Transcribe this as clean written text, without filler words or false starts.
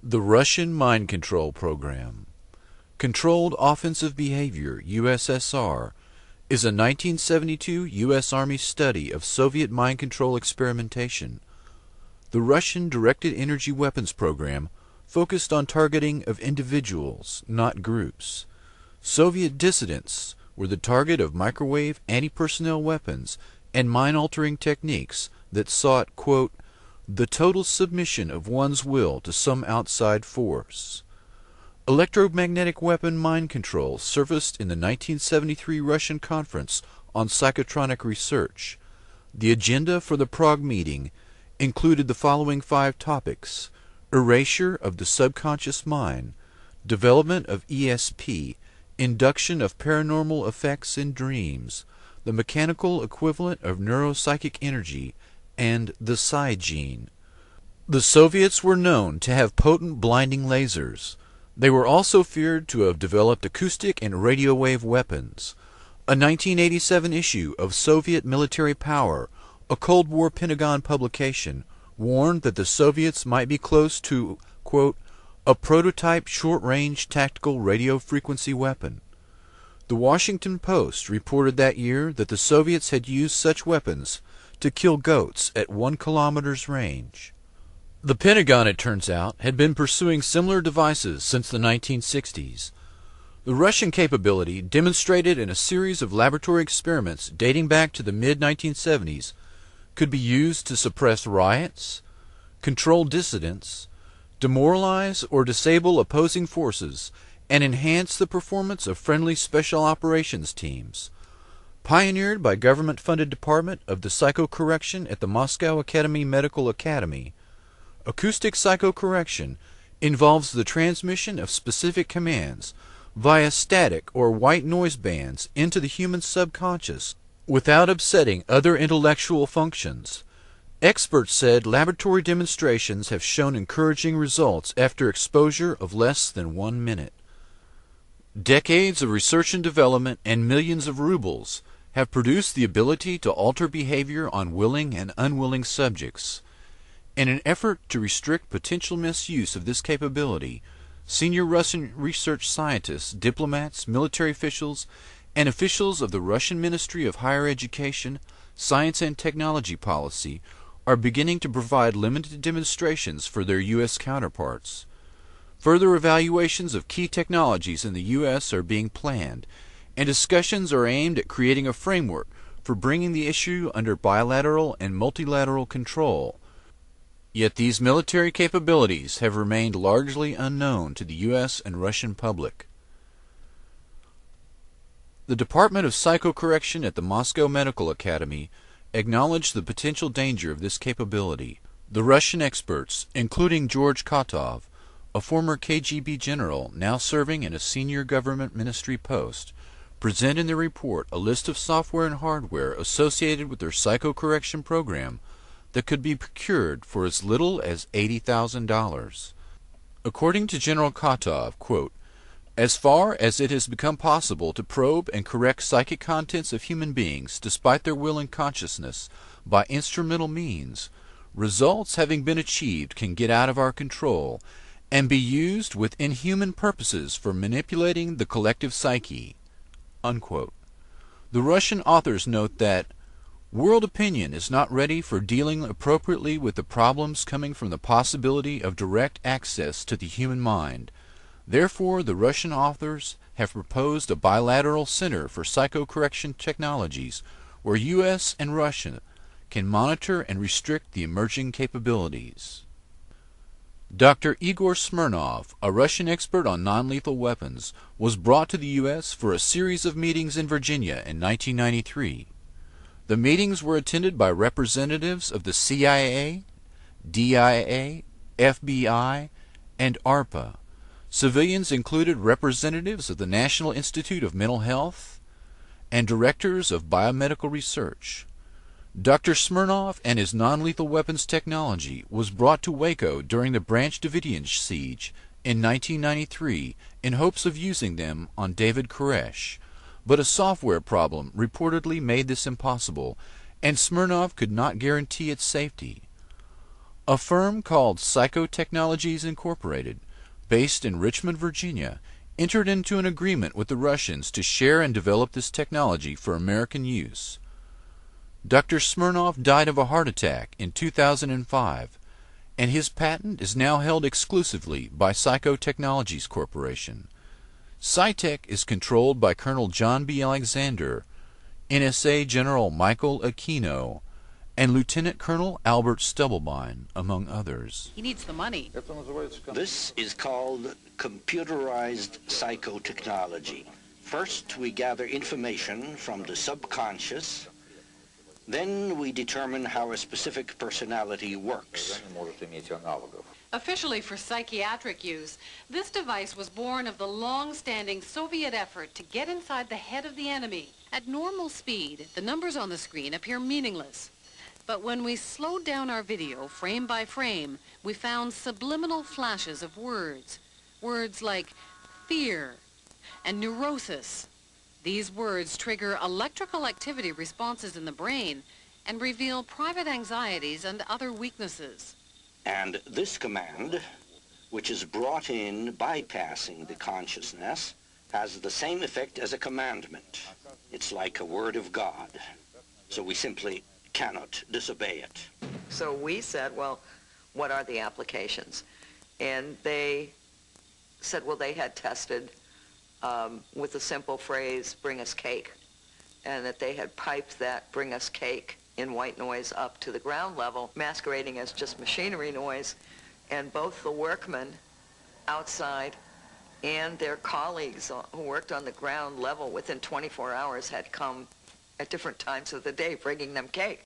The Russian Mind Control Program. Controlled Offensive Behavior, USSR, is a 1972 U.S. Army study of Soviet mind control experimentation. The Russian Directed Energy Weapons Program focused on targeting of individuals, not groups. Soviet dissidents were the target of microwave anti-personnel weapons and mind-altering techniques that sought, quote, the total submission of one's will to some outside force. Electromagnetic weapon mind control surfaced in the 1973 Russian Conference on Psychotronic Research. The agenda for the Prague meeting included the following 5 topics: erasure of the subconscious mind, development of ESP, induction of paranormal effects in dreams, the mechanical equivalent of neuropsychic energy, and the psi gene. The Soviets were known to have potent blinding lasers. They were also feared to have developed acoustic and radio wave weapons. A 1987 issue of Soviet Military Power, a Cold War Pentagon publication, warned that the Soviets might be close to, quote, a prototype short-range tactical radio frequency weapon. The Washington Post reported that year that the Soviets had used such weapons to kill goats at 1 kilometer's range. The Pentagon, it turns out, had been pursuing similar devices since the 1960s. The Russian capability, demonstrated in a series of laboratory experiments dating back to the mid-1970s, could be used to suppress riots, control dissidents, demoralize or disable opposing forces, and enhance the performance of friendly special operations teams. Pioneered by government-funded department of the psychocorrection at the Moscow Academy Medical Academy, acoustic psychocorrection involves the transmission of specific commands via static or white noise bands into the human subconscious without upsetting other intellectual functions. Experts said laboratory demonstrations have shown encouraging results after exposure of less than 1 minute. Decades of research and development and millions of rubles have produced the ability to alter behavior on willing and unwilling subjects. In an effort to restrict potential misuse of this capability, senior Russian research scientists, diplomats, military officials, and officials of the Russian Ministry of Higher Education, Science and Technology Policy are beginning to provide limited demonstrations for their U.S. counterparts. Further evaluations of key technologies in the U.S. are being planned, and discussions are aimed at creating a framework for bringing the issue under bilateral and multilateral control. Yet these military capabilities have remained largely unknown to the U.S. and Russian public. The Department of Psychocorrection at the Moscow Medical Academy acknowledged the potential danger of this capability. The Russian experts, including George Kotov, a former KGB general now serving in a senior government ministry post, present in their report a list of software and hardware associated with their psychocorrection program that could be procured for as little as $80,000. According to General Kotov, quote, as far as it has become possible to probe and correct psychic contents of human beings despite their will and consciousness by instrumental means, results having been achieved can get out of our control and be used with inhuman purposes for manipulating the collective psyche. Unquote. The Russian authors note that world opinion is not ready for dealing appropriately with the problems coming from the possibility of direct access to the human mind. Therefore, the Russian authors have proposed a bilateral center for psychocorrection technologies where U.S. and Russia can monitor and restrict the emerging capabilities. Dr. Igor Smirnov, a Russian expert on non-lethal weapons, was brought to the U.S. for a series of meetings in Virginia in 1993. The meetings were attended by representatives of the CIA, DIA, FBI, and ARPA. Civilians included representatives of the National Institute of Mental Health and directors of biomedical research. Dr. Smirnov and his non-lethal weapons technology was brought to Waco during the Branch Davidian siege in 1993 in hopes of using them on David Koresh, but a software problem reportedly made this impossible, and Smirnov could not guarantee its safety. A firm called Psychotechnologies Incorporated, based in Richmond, Virginia, entered into an agreement with the Russians to share and develop this technology for American use. Dr. Smirnov died of a heart attack in 2005, and his patent is now held exclusively by Psychotechnologies Corporation. Psytech is controlled by Colonel John B. Alexander, NSA General Michael Aquino, and Lieutenant Colonel Albert Stubblebine, among others. He needs the money. This is called computerized psychotechnology. First, we gather information from the subconscious. Then we determine how a specific personality works. Officially for psychiatric use, this device was born of the long-standing Soviet effort to get inside the head of the enemy. At normal speed, the numbers on the screen appear meaningless. But when we slowed down our video frame by frame, we found subliminal flashes of words. Words like fear and neurosis. These words trigger electrical activity responses in the brain and reveal private anxieties and other weaknesses. And this command, which is brought in bypassing the consciousness, has the same effect as a commandment. It's like a word of God. So we simply cannot disobey it. So we said, well, what are the applications? And they said, well, they had tested with the simple phrase, bring us cake, and that they had piped that bring us cake in white noise up to the ground level, masquerading as just machinery noise, and both the workmen outside and their colleagues who worked on the ground level within 24 hours had come at different times of the day bringing them cake.